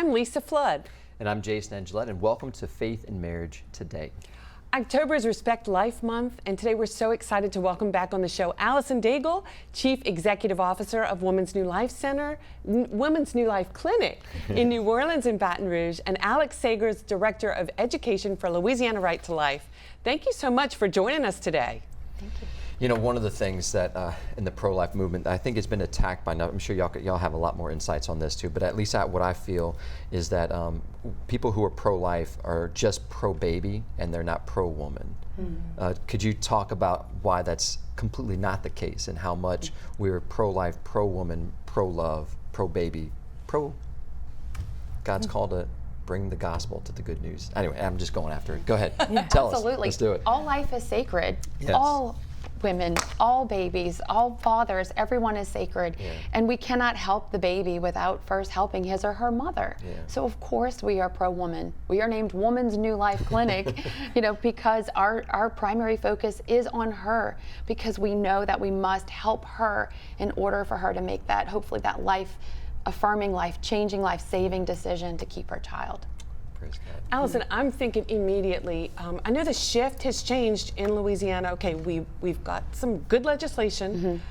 I'm Lisa Flood. And I'm Jason Angelette, and welcome to Faith and Marriage Today. October is Respect Life Month, and today we're so excited to welcome back on the show Allison Daigle, Chief Executive Officer of Women's New Life Center, Women's New Life Clinic in New Orleans and Baton Rouge, and Alex Seghers, Director of Education for Louisiana Right to Life. Thank you so much for joining us today. Thank you. You know, one of the things that in the pro-life movement, I think it's been attacked by now. I'm sure y'all have a lot more insights on this too, but at least what I feel is that people who are pro-life are just pro-baby and they're not pro-woman. Could you talk about why that's completely not the case and how much we're pro-life, pro-woman, pro-love, pro-baby, God's call to bring the gospel to the good news. Anyway, I'm just going after it. Go ahead. Tell us. Absolutely. Let's do it. All life is sacred. Yes. All women, all babies, all fathers, everyone is sacred. Yeah. And we cannot help the baby without first helping his or her mother. Yeah. So of course we are pro-woman. We are named Women's New Life Clinic, because our primary focus is on her, because we know that we must help her in order for her to make that, hopefully that life-affirming, life-changing, life-saving decision to keep her child. Praise God. Allison, I'm thinking immediately, I know the shift has changed in Louisiana. Okay, we've got some good legislation.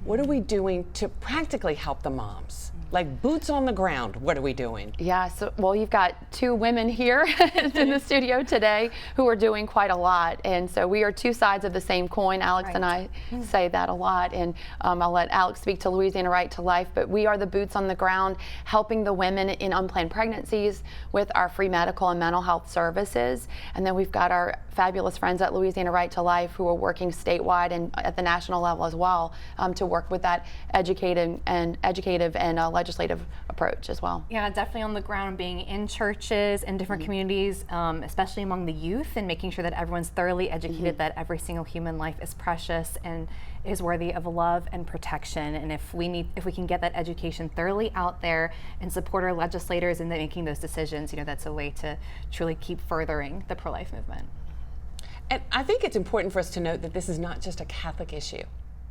What are we doing to practically help the moms? Like boots on the ground, what are we doing? Yeah, well, you've got two women here in the studio today who are doing quite a lot. And so we are two sides of the same coin. Alex and I say that a lot. And I'll let Alex speak to Louisiana Right to Life. But we are the boots on the ground helping the women in unplanned pregnancies with our free medical and mental health services. And then we've got our fabulous friends at Louisiana Right to Life who are working statewide and at the national level as well to work with that educative and legislative approach as well. Yeah, definitely on the ground, being in churches and different communities, especially among the youth, and making sure that everyone's thoroughly educated that every single human life is precious and is worthy of love and protection. And if we can get that education thoroughly out there and support our legislators in making those decisions, that's a way to truly keep furthering the pro-life movement. And I think it's important for us to note that this is not just a Catholic issue,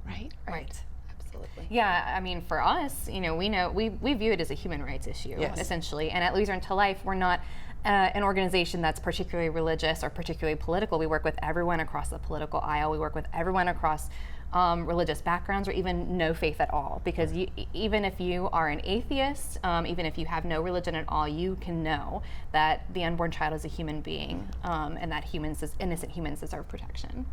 right? Right. Absolutely. Yeah, I mean, for us, we view it as a human rights issue, essentially. And at Louisiana to Life, we're not an organization that's particularly religious or particularly political. We work with everyone across the political aisle. We work with everyone across religious backgrounds or even no faith at all. Because even if you are an atheist, even if you have no religion at all, you can know that the unborn child is a human being and that innocent humans deserve protection.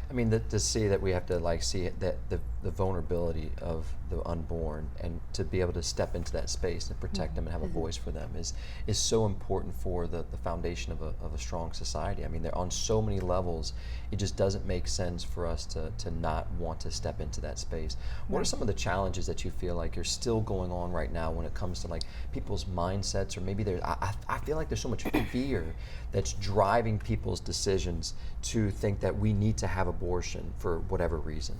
I mean, to see that we have to see that the vulnerability of the unborn and to be able to step into that space and protect them and have a voice for them is so important for the foundation of a strong society. I mean, they're on so many levels. It just doesn't make sense for us to not want to step into that space. What are some of the challenges that you feel like are still going on right now when it comes to people's mindsets, or maybe I feel like there's so much fear that's driving people's decisions to think that we need to have abortion for whatever reason?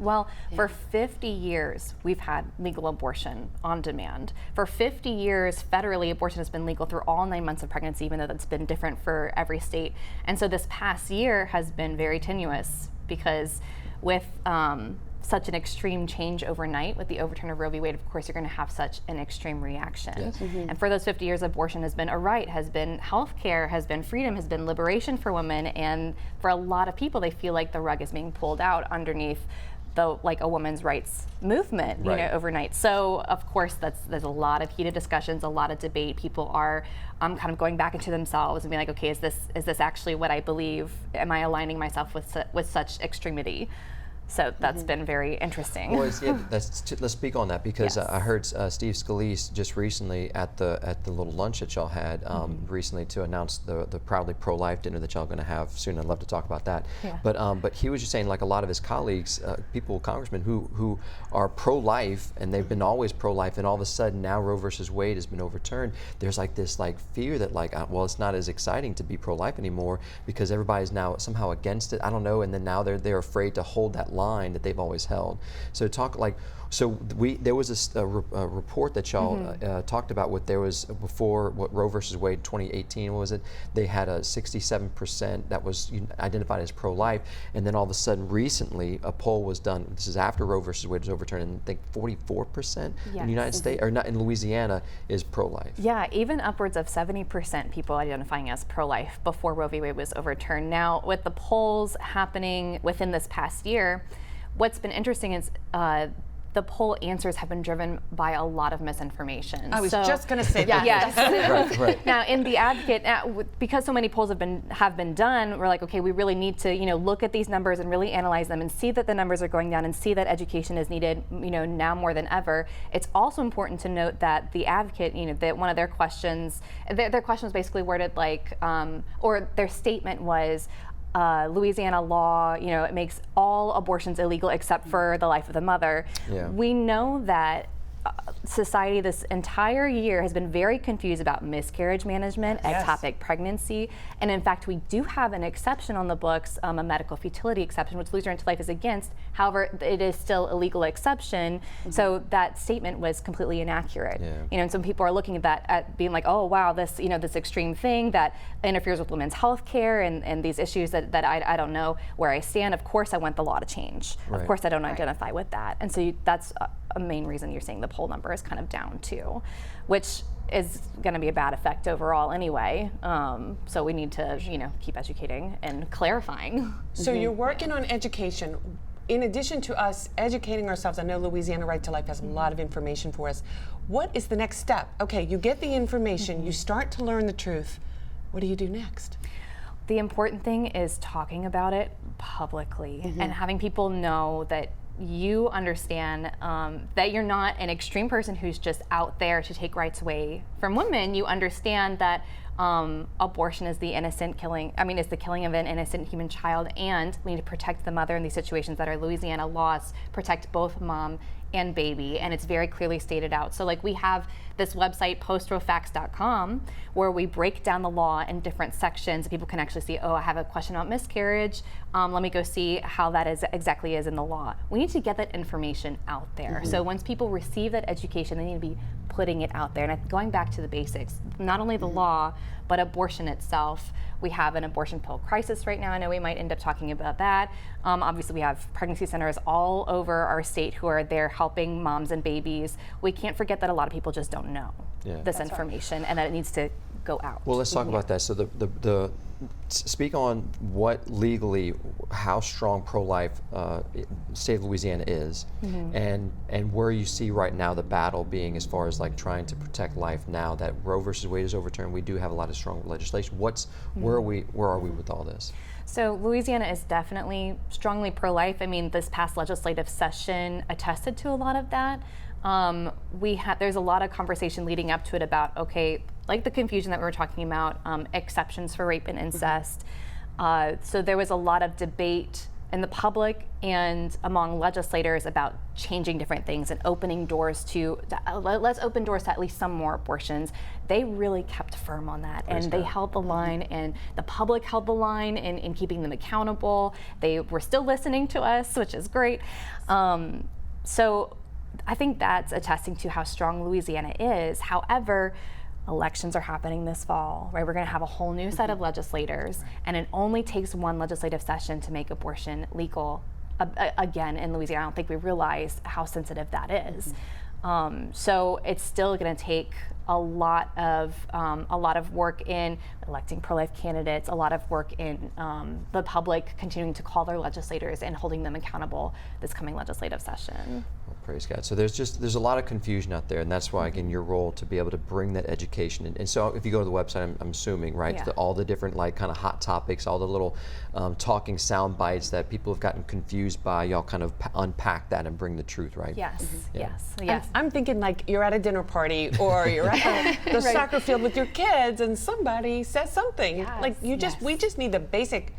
Well, for 50 years, we've had legal abortion on demand. For 50 years, federally, abortion has been legal through all 9 months of pregnancy, even though that's been different for every state. And so this past year has been very tenuous because with such an extreme change overnight with the overturn of Roe v. Wade, of course, you're going to have such an extreme reaction. Yes. And for those 50 years, abortion has been a right, has been health care, has been freedom, has been liberation for women. And for a lot of people, they feel like the rug is being pulled out underneath a women's rights movement, overnight. So of course, there's a lot of heated discussions, a lot of debate. People are kind of going back into themselves and being like, okay, is this actually what I believe? Am I aligning myself with such extremity? So that's been very interesting. Well, let's speak on that because I heard Steve Scalise just recently at the little lunch that y'all had recently to announce the Proudly Pro-Life dinner that y'all are going to have soon. I'd love to talk about that. Yeah. But he was just saying, a lot of his colleagues, congressmen who are pro-life and they've been always pro-life, and all of a sudden now Roe versus Wade has been overturned. There's this fear that it's not as exciting to be pro-life anymore because everybody's now somehow against it. I don't know, and then now they're afraid to hold that line that they've always held. So So there was a report that y'all talked about what there was before what Roe versus Wade 2018 was it? They had a 67% that was identified as pro-life, and then all of a sudden recently a poll was done. This is after Roe versus Wade was overturned, and I think 44% in the United States, or not in Louisiana, is pro-life. Yeah, even upwards of 70% people identifying as pro-life before Roe v. Wade was overturned. Now, with the polls happening within this past year, what's been interesting is the poll answers have been driven by a lot of misinformation. I was just going to say that. Yes. Right. Now, in the Advocate, because so many polls have been done, we're like, okay, we really need to, look at these numbers and really analyze them and see that the numbers are going down and see that education is needed, now more than ever. It's also important to note that the Advocate, that one of their questions, their question was basically worded like, or their statement was, Louisiana law, it makes all abortions illegal except for the life of the mother. Yeah. We know that society this entire year has been very confused about miscarriage management, ectopic pregnancy, and in fact we do have an exception on the books, a medical futility exception, which Louisiana Right is against. However, it is still a legal exception, so that statement was completely inaccurate. And some people are looking at that at being like, oh wow, this this extreme thing that interferes with women's health care and these issues that I don't know where I stand. Of course I want the law to change. Right. Of course I don't identify with that. And so that's a main reason you're seeing the poll number is kind of down too, which is going to be a bad effect overall anyway. So we need to, keep educating and clarifying. So you're working on education. In addition to us educating ourselves, I know Louisiana Right to Life has a lot of information for us. What is the next step? Okay, you get the information, you start to learn the truth. What do you do next? The important thing is talking about it publicly and having people know that you understand that you're not an extreme person who's just out there to take rights away from women. You understand that abortion is the is the killing of an innocent human child, and we need to protect the mother in these situations that our Louisiana laws protect both mom and baby, and it's very clearly stated out. So like we have this website, postrofacts.com, where we break down the law in different sections. People can actually see, oh, I have a question about miscarriage. Let me go see how that exactly is in the law. We need to get that information out there. So once people receive that education, they need to be putting it out there. And going back to the basics, not only the law, but abortion itself. We have an abortion pill crisis right now. I know we might end up talking about that. Obviously, we have pregnancy centers all over our state who are there helping moms and babies. We can't forget that a lot of people just don't know this information and that it needs to go out. Well, let's talk about that. So speak on what legally, how strong pro-life state of Louisiana is, and where you see right now the battle being as far as like trying to protect life now that Roe versus Wade is overturned. We do have a lot of strong legislation. Where are we with all this? So Louisiana is definitely strongly pro-life. I mean, this past legislative session attested to a lot of that. There's a lot of conversation leading up to it about, okay, like the confusion that we were talking about, exceptions for rape and incest. So there was a lot of debate in the public and among legislators about changing different things and opening doors to, let's open doors to at least some more abortions. They really kept firm on that, and they held the line, and the public held the line in keeping them accountable. They were still listening to us, which is great. So I think that's attesting to how strong Louisiana is. However, elections are happening this fall, right? We're going to have a whole new set of legislators, and it only takes one legislative session to make abortion legal again in Louisiana. I don't think we realize how sensitive that is. So it's still going to take a lot of work in electing pro-life candidates, a lot of work in the public continuing to call their legislators and holding them accountable this coming legislative session. Well, praise God. So there's a lot of confusion out there, and that's why, again, your role to be able to bring that education. And so if you go to the website, I'm assuming, right, all the different like kind of hot topics, all the little talking sound bites that people have gotten confused by, y'all kind of unpack that and bring the truth, right? Yes, yes. I'm thinking like you're at a dinner party or you're at the soccer field with your kids and somebody says something. We just need the basic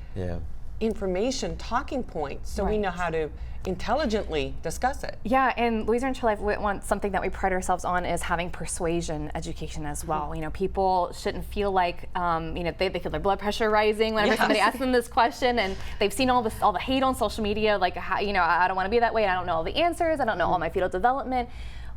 information, talking points, so we know how to intelligently discuss it. Yeah, and Louisiana Life wants something that we pride ourselves on is having persuasion education as well. You know, people shouldn't feel like, you know, they feel their blood pressure rising whenever somebody asks them this question, and they've seen all the hate on social media, like, how, you know, I don't want to be that way, and I don't know all the answers, I don't know all my fetal development.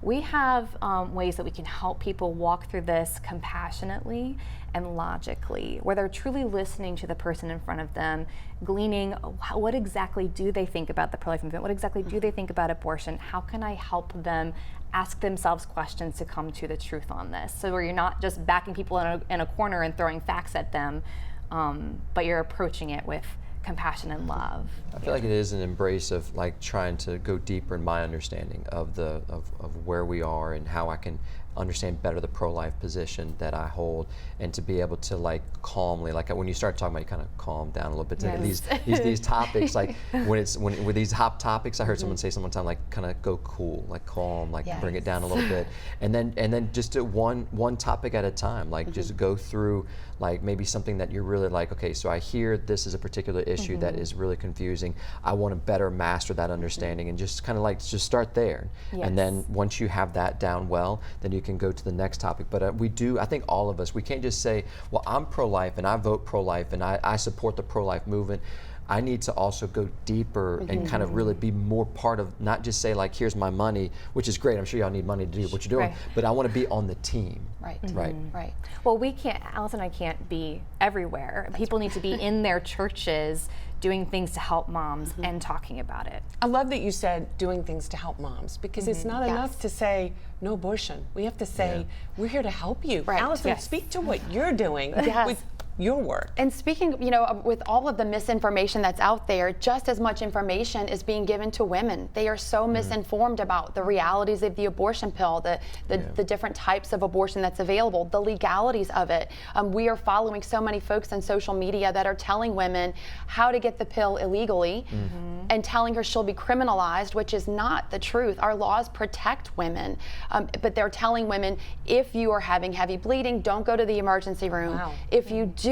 We have ways that we can help people walk through this compassionately and logically, where they're truly listening to the person in front of them, gleaning what exactly do they think about the pro-life movement, what exactly do they think about abortion, how can I help them ask themselves questions to come to the truth on this. So where you're not just backing people in a corner and throwing facts at them, but you're approaching it with compassion and love. I feel like it is an embrace of like trying to go deeper in my understanding of where we are and how I can understand better the pro-life position that I hold, and to be able to like calmly, like when you start talking about, you kind of calm down a little bit. Yes. These topics, like when with these hot topics, I heard someone say one time, like kind of go cool, like calm, like bring it down a little bit, and then just do one topic at a time, like just go through like maybe something that you're really like, okay, so I hear this is a particular issue that is really confusing. I want to better master that understanding, and just kind of like just start there. And then once you have that down well, then you can go to the next topic. But I think all of us, we can't just say, well, I'm pro-life and I vote pro-life and I support the pro-life movement. I need to also go deeper and kind of really be more part of, not just say like, here's my money, which is great. I'm sure y'all need money to do what you're doing, but I want to be on the team. Right. Well, we can't, Allison and I can't be everywhere. People need to be in their churches doing things to help moms and talking about it. I love that you said doing things to help moms, because it's not enough to say no abortion. We have to say, we're here to help you. Allison, speak to what you're doing with your work. And speaking, you know, with all of the misinformation that's out there, just as much information is being given to women. They are so misinformed about the realities of the abortion pill, the different types of abortion that's available, the legalities of it. We are following so many folks on social media that are telling women how to get the pill illegally and telling her she'll be criminalized, which is not the truth. Our laws protect women, but they're telling women, if you are having heavy bleeding, don't go to the emergency room. If you do,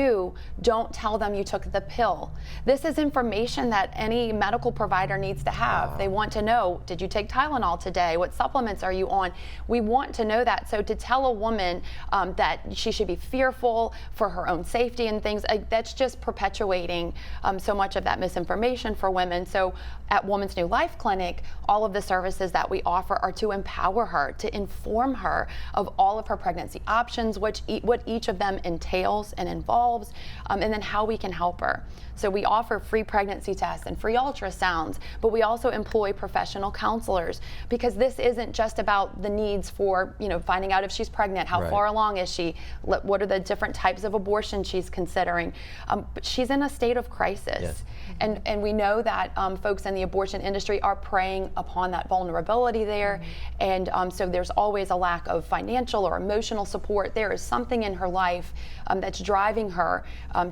don't tell them you took the pill. This is information that any medical provider needs to have. They want to know, did you take Tylenol today? What supplements are you on? We want to know that. So to tell a woman that she should be fearful for her own safety and things, that's just perpetuating so much of that misinformation for women. So at Women's New Life Clinic, all of the services that we offer are to empower her, to inform her of all of her pregnancy options, what each of them entails and involves, and then how we can help her. So we offer free pregnancy tests and free ultrasounds, but we also employ professional counselors, because this isn't just about the needs for, you know, finding out if she's pregnant, how far along is she, what are the different types of abortion she's considering. But she's in a state of crisis. And we know that folks in the abortion industry are preying upon that vulnerability there. And so there's always a lack of financial or emotional support. There is something in her life that's driving her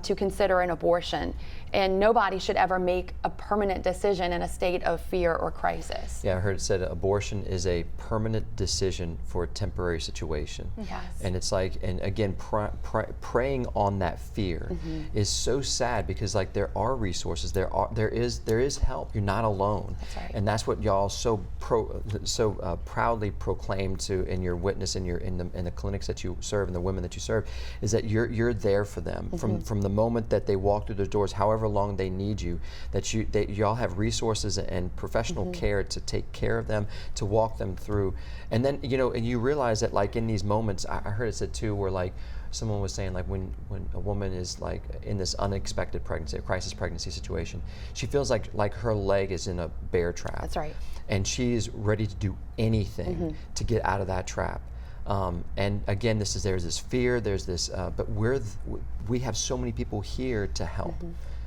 to consider an abortion. And nobody should ever make a permanent decision in a state of fear or crisis. Yeah, I heard it said abortion is a permanent decision for a temporary situation. And it's like, and again, preying on that fear is so sad, because like there are resources, there is help. You're not alone. And that's what y'all so proudly proclaim to in your witness in the clinics that you serve and the women that you serve, is that you're there for them from the moment that they walk through those doors, however long they need you, that y'all have resources and professional care to take care of them, to walk them through. And then, you know, and you realize that like in these moments, I heard it said too, where like someone was saying like when a woman is like in this unexpected pregnancy, a crisis pregnancy situation, she feels like her leg is in a bear trap. That's right. And she's ready to do anything to get out of that trap. And again, there's this fear, there's this, but we have so many people here to help.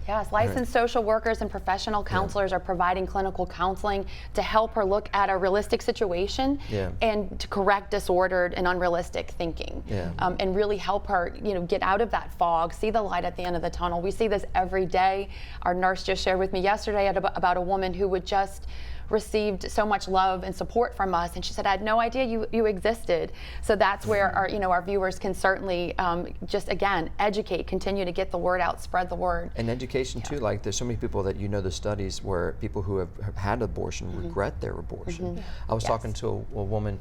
Yes, licensed social workers and professional counselors are providing clinical counseling to help her look at a realistic situation and to correct disordered and unrealistic thinking, and really help her, you know, get out of that fog, see the light at the end of the tunnel. We see this every day. Our nurse just shared with me yesterday about a woman who would just received so much love and support from us. And she said, I had no idea you existed. So that's where our viewers can certainly just, again, educate, continue to get the word out, spread the word. And education too, like there's so many people that the studies where people who have had abortion regret their abortion. I was talking to a woman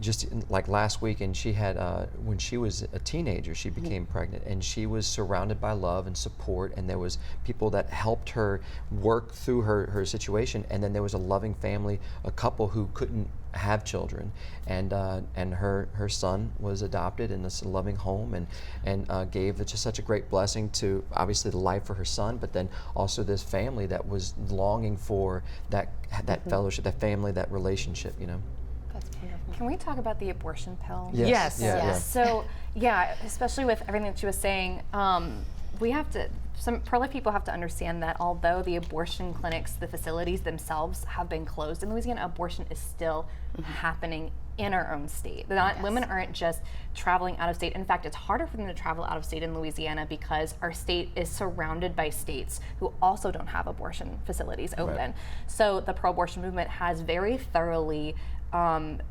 just like last week, and she had, when she was a teenager, she became pregnant, and she was surrounded by love and support, and there was people that helped her work through her situation, and then there was a loving family, a couple who couldn't have children, and her son was adopted in this loving home, and gave just such a great blessing to obviously the life for her son, but then also this family that was longing for that fellowship, that family, that relationship, That's wonderful. Can we talk about the abortion pill? Yes. Yeah. So, especially with everything that she was saying, some pro-life people have to understand that although the abortion clinics, the facilities themselves have been closed in Louisiana, abortion is still happening in our own state. Women aren't just traveling out of state. In fact, it's harder for them to travel out of state in Louisiana because our state is surrounded by states who also don't have abortion facilities open. Right. So the pro-abortion movement has very thoroughly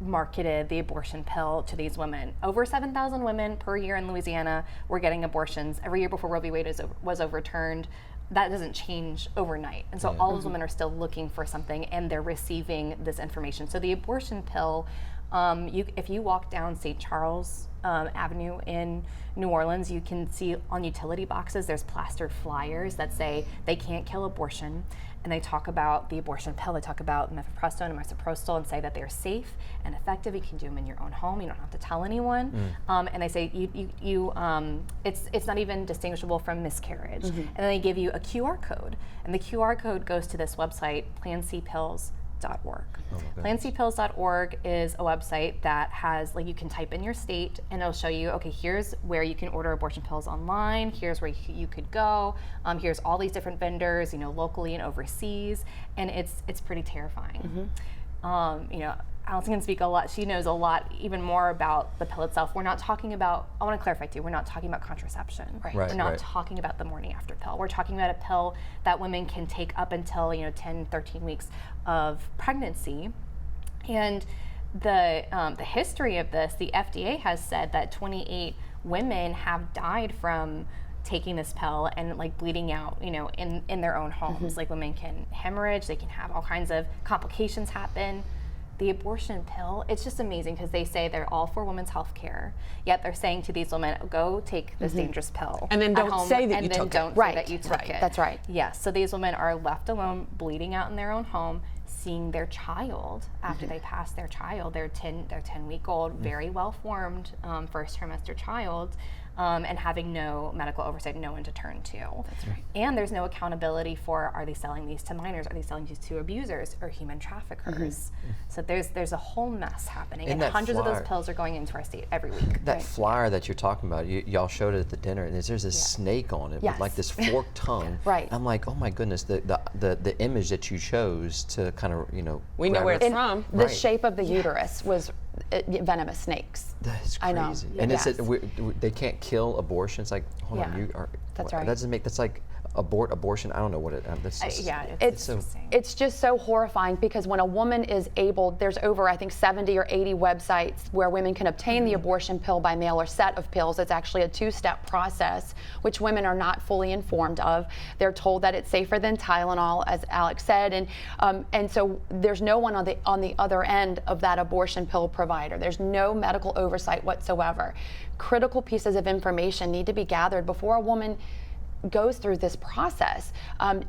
marketed the abortion pill to these women. Over 7,000 women per year in Louisiana were getting abortions every year before Roe v. Wade was overturned. That doesn't change overnight. And so all those women are still looking for something, and they're receiving this information. So the abortion pill, if you walk down St. Charles Avenue in New Orleans, you can see on utility boxes, there's plastered flyers that say they can't kill abortion. And they talk about the abortion pill. They talk about mifepristone and misoprostol and say that they're safe and effective. You can do them in your own home. You don't have to tell anyone. And they say it's not even distinguishable from miscarriage. And then they give you a QR code. And the QR code goes to this website, PlanCpills.org. PlanCpills.org is a website that has, you can type in your state and it'll show you, okay, here's where you can order abortion pills online, here's where you could go, here's all these different vendors, locally and overseas, and it's pretty terrifying. Allison can speak a lot. She knows a lot, even more about the pill itself. We're not talking about, I want to clarify too, we're not talking about contraception. Right. We're not talking about the morning after pill. We're talking about a pill that women can take up until 10, 13 weeks of pregnancy. And the history of this, the FDA has said that 28 women have died from taking this pill and bleeding out, in their own homes. Women can hemorrhage, they can have all kinds of complications happen. The abortion pill, it's just amazing because they say they're all for women's health care, yet they're saying to these women, go take this dangerous pill. And then don't at home, say that and you then took don't it. say that you took it. That's right. Yes, so these women are left alone, bleeding out in their own home, seeing their child after they pass their child, their 10-week-old, very well-formed first trimester child, and having no medical oversight, no one to turn to. That's right. And there's no accountability for, are they selling these to minors? Are they selling these to abusers or human traffickers? So there's a whole mess happening, and hundreds of those pills are going into our state every week. That flyer that you're talking about, y'all showed it at the dinner, and there's this snake on it with this forked tongue. Right. I'm like, oh my goodness, the image that you chose to kind of we know where it's from. The shape of the uterus was venomous snakes. That's crazy. I know. And Yes. it said they can't kill abortion. It's like, hold on, you are. That's right. That doesn't make. That's like abortion. I don't know what it. That's just, It's just so horrifying because when a woman is able, there's over, I think, 70 or 80 websites where women can obtain the abortion pill by mail or set of pills. It's actually a two-step process, which women are not fully informed of. They're told that it's safer than Tylenol, as Alex said, and so there's no one on the other end of that abortion pill provider. There's no medical oversight whatsoever. Critical pieces of information need to be gathered before a woman goes through this process.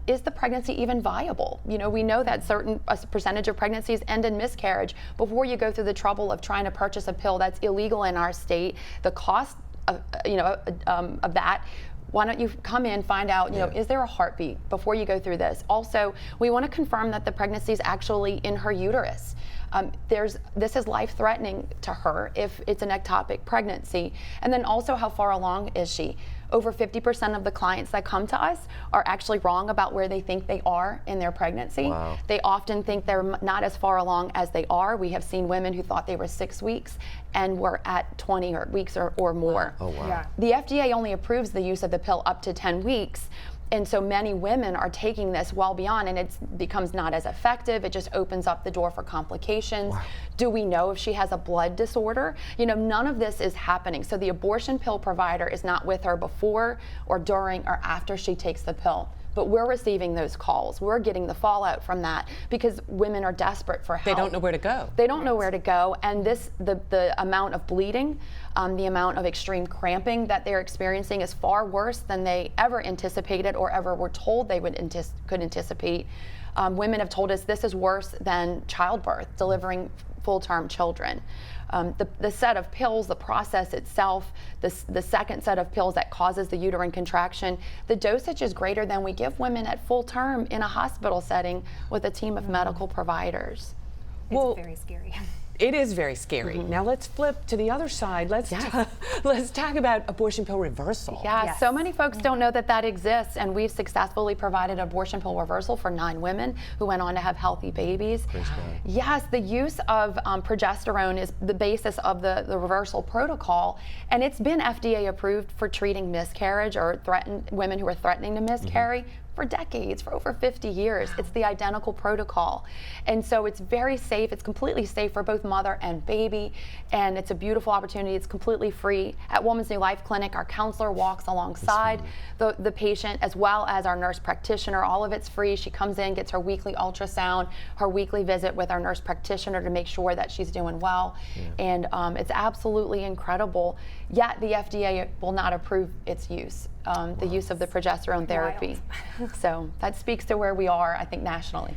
Is the pregnancy even viable? We know that a percentage of pregnancies end in miscarriage. Before you go through the trouble of trying to purchase a pill that's illegal in our state, the cost of that, why don't you come in, find out, is there a heartbeat before you go through this? Also, we want to confirm that the pregnancy is actually in her uterus. This is life-threatening to her if it's an ectopic pregnancy. And then also, how far along is she? Over 50% of the clients that come to us are actually wrong about where they think they are in their pregnancy. Wow. They often think they're not as far along as they are. We have seen women who thought they were 6 weeks and were at 20 weeks or more. Oh, wow. Yeah. The FDA only approves the use of the pill up to 10 weeks, And so many women are taking this well beyond, and it becomes not as effective. It just opens up the door for complications. Wow. Do we know if she has a blood disorder? You know, none of this is happening. So the abortion pill provider is not with her before or during or after she takes the pill. But we're receiving those calls. We're getting the fallout from that because women are desperate for help. They don't know where to go. They don't know where to go, and the amount of bleeding, the amount of extreme cramping that they're experiencing is far worse than they ever anticipated or ever were told they could anticipate. Women have told us this is worse than childbirth, delivering full-term children. The set of pills, the process itself, the second set of pills that causes the uterine contraction, the dosage is greater than we give women at full term in a hospital setting with a team of medical providers. It's very scary. It is very scary. Now let's flip to the other side. Let's talk about abortion pill reversal. Yeah, Yes. so many folks don't know that that exists, and we've successfully provided abortion pill reversal for 9 women who went on to have healthy babies. Praise God. Yes, the use of progesterone is the basis of the reversal protocol, and it's been FDA approved for treating miscarriage or women who are threatening to miscarry for decades, for over 50 years. It's the identical protocol. And so it's very safe. It's completely safe for both mother and baby. And it's a beautiful opportunity. It's completely free. At Woman's New Life Clinic, our counselor walks alongside the patient as well as our nurse practitioner. All of it's free. She comes in, gets her weekly ultrasound, her weekly visit with our nurse practitioner to make sure that she's doing well. And it's absolutely incredible. Yet the FDA will not approve its use. The use of the progesterone therapy. So that speaks to where we are, I think, nationally.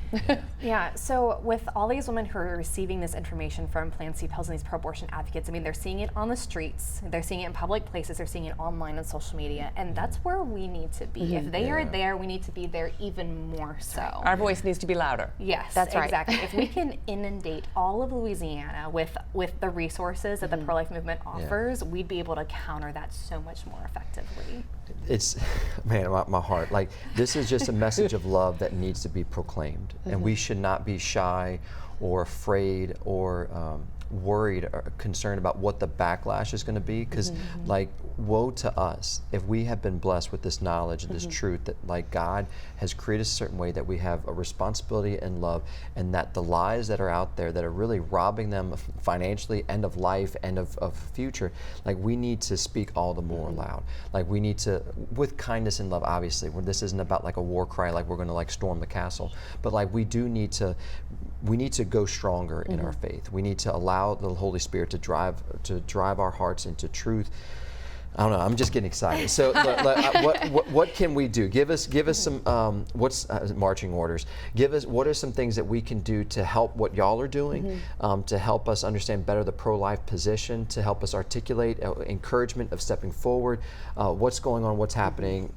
Yeah, so with all these women who are receiving this information from Plan C pills and these pro-abortion advocates, I mean, they're seeing it on the streets, they're seeing it in public places, they're seeing it online on social media, and that's where we need to be. If they are there, we need to be there even more so. Our voice needs to be louder. Yes, That's right. exactly. If we can inundate all of Louisiana with the resources that the pro-life movement offers, we'd be able to counter that so much more effectively. It's, man, my heart. Like, this is just a message of love that needs to be proclaimed. And we should not be shy or afraid or worried or concerned about what the backlash is going to be. Because, like, woe to us if we have been blessed with this knowledge and this truth that, like, God has created a certain way that we have a responsibility and love, and that the lies that are out there that are really robbing them financially, end of life, end of future, like, we need to speak all the more loud. Like, we need to, with kindness and love, obviously, where this isn't about like a war cry, like we're going to like storm the castle, but like we need to go stronger in our faith. We need to allow the Holy Spirit to drive our hearts into truth. I don't know. I'm just getting excited. So, what can we do? Give us some marching orders. What are some things that we can do to help what y'all are doing, to help us understand better the pro-life position, to help us articulate encouragement of stepping forward. What's going on? What's happening?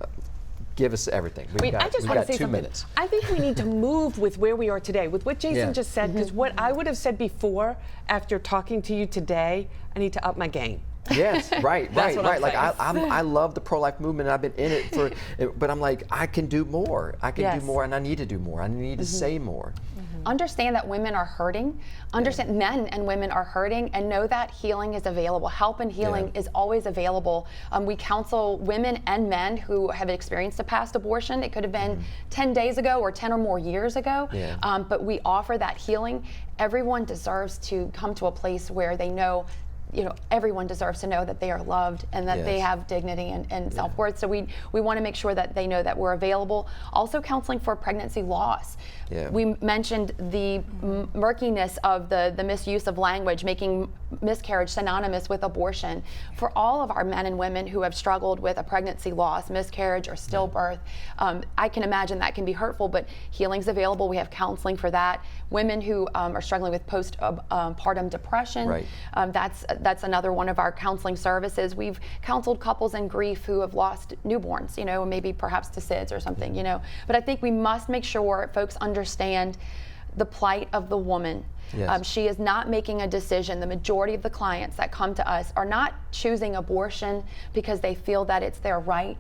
Give us everything. I just want to say 2 something. minutes. I think we need to move with where we are today, with what Jason just said, because what I would have said before, after talking to you today, I need to up my game. Yes, right. That's what I'm Like saying. I love the pro-life movement. And I've been in it but I'm like, I can do more. I can do more, and I need to do more. I need to say more. Understand that women are hurting. Understand men and women are hurting, and know that healing is available. Help and healing is always available. We counsel women and men who have experienced a past abortion. It could have been 10 days ago or 10 or more years ago, but we offer that healing. Everyone deserves to come to a place where they know, everyone deserves to know that they are loved and that they have dignity and self-worth. So we want to make sure that they know that we're available. Also, counseling for pregnancy loss. We mentioned the murkiness of the misuse of language, making miscarriage synonymous with abortion. For all of our men and women who have struggled with a pregnancy loss, miscarriage, or stillbirth, I can imagine that can be hurtful, but healing's available. We have counseling for that. Women who are struggling with postpartum depression, that's another one of our counseling services. We've counseled couples in grief who have lost newborns, maybe perhaps to SIDS or something, But I think we must make sure folks understand the plight of the woman. She is not making a decision. The majority of the clients that come to us are not choosing abortion because they feel that it's their right.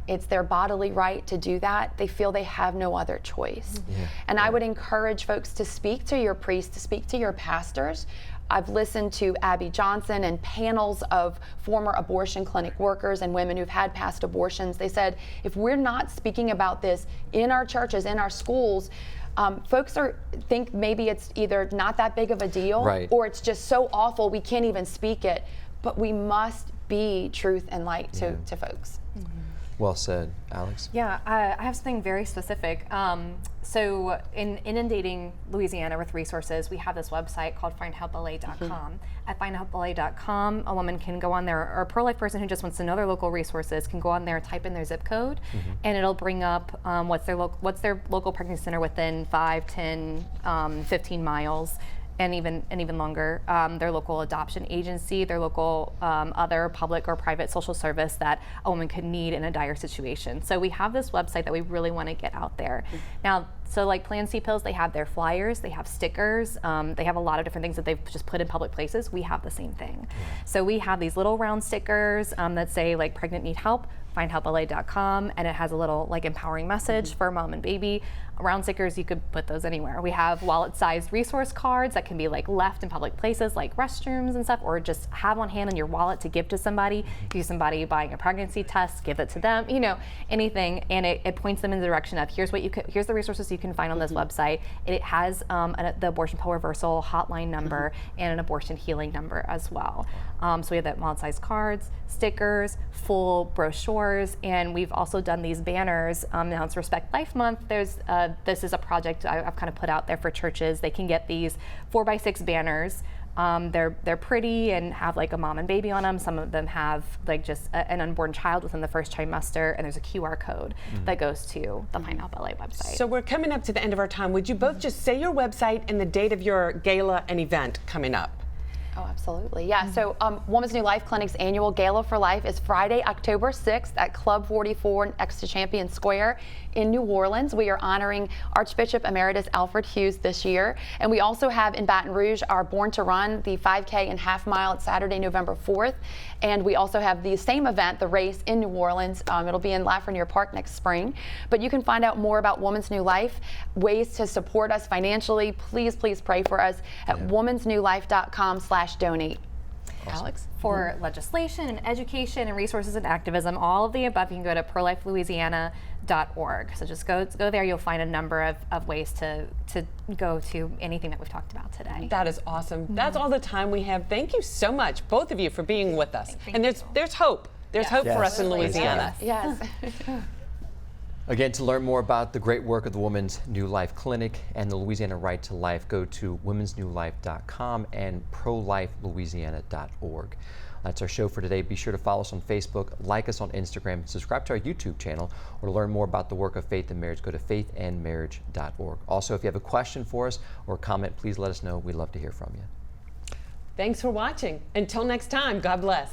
It's their bodily right to do that. They feel they have no other choice. And I would encourage folks to speak to your priests, to speak to your pastors. I've listened to Abby Johnson and panels of former abortion clinic workers and women who've had past abortions. They said, if we're not speaking about this in our churches, in our schools, folks think maybe it's either not that big of a deal, right, or it's just so awful we can't even speak it. But we must be truth and light to folks. Mm-hmm. Well said, Alex. Yeah, I have something very specific. So in inundating Louisiana with resources, we have this website called findhelpla.com. At findhelpla.com, a woman can go on there, or a pro-life person who just wants to know their local resources can go on there, type in their zip code, and it'll bring up what's their local pregnancy center within 5, 10, 15 miles. And even longer, their local adoption agency, their local other public or private social service that a woman could need in a dire situation. So we have this website that we really want to get out there. Now, so like Plan C Pills, they have their flyers, they have stickers, they have a lot of different things that they've just put in public places. We have the same thing. So we have these little round stickers that say like pregnant need help, findhelpla.com, and it has a little like empowering message for mom and baby. Round stickers, you could put those anywhere. We have wallet-sized resource cards that can be like left in public places like restrooms and stuff, or just have on hand in your wallet to give to somebody. If you see somebody buying a pregnancy test, give it to them, anything, and it points them in the direction of here's the resources you can find on this website. It has the abortion pill reversal hotline number and an abortion healing number as well. So we have that wallet-sized cards, stickers, full brochures, and we've also done these banners. Now it's Respect Life Month. This is a project I've kind of put out there for churches. They can get these 4x6 banners. They're pretty and have like a mom and baby on them. Some of them have like just an unborn child within the first trimester, and there's a QR code that goes to the Find Help LA website. So we're coming up to the end of our time. Would you both just say your website and the date of your gala and event coming up? Oh, absolutely. Yeah. So Women's New Life Clinic's annual Gala for Life is Friday, October 6th at Club 44 next to Champion Square in New Orleans. We are honoring Archbishop Emeritus Alfred Hughes this year. And we also have in Baton Rouge our Born to Run, the 5K and half mile at Saturday, November 4th. And we also have the same event, the race in New Orleans. It'll be in Lafreniere Park next spring. But you can find out more about Women's New Life, ways to support us financially. Please, please pray for us at womensnewlife.com/donate. Awesome. Alex? For legislation and education and resources and activism, all of the above, you can go to prolifelouisiana.org. So just go there. You'll find a number of ways to go to anything that we've talked about today. That is awesome. That's all the time we have. Thank you so much, both of you, for being with us. And there's hope. There's hope for us in Louisiana. Yes. Again, to learn more about the great work of the Women's New Life Clinic and the Louisiana Right to Life, go to womensnewlife.com and prolifelouisiana.org. That's our show for today. Be sure to follow us on Facebook, like us on Instagram, subscribe to our YouTube channel, or to learn more about the work of Faith and Marriage, go to faithandmarriage.org. Also, if you have a question for us or a comment, please let us know. We'd love to hear from you. Thanks for watching. Until next time, God bless.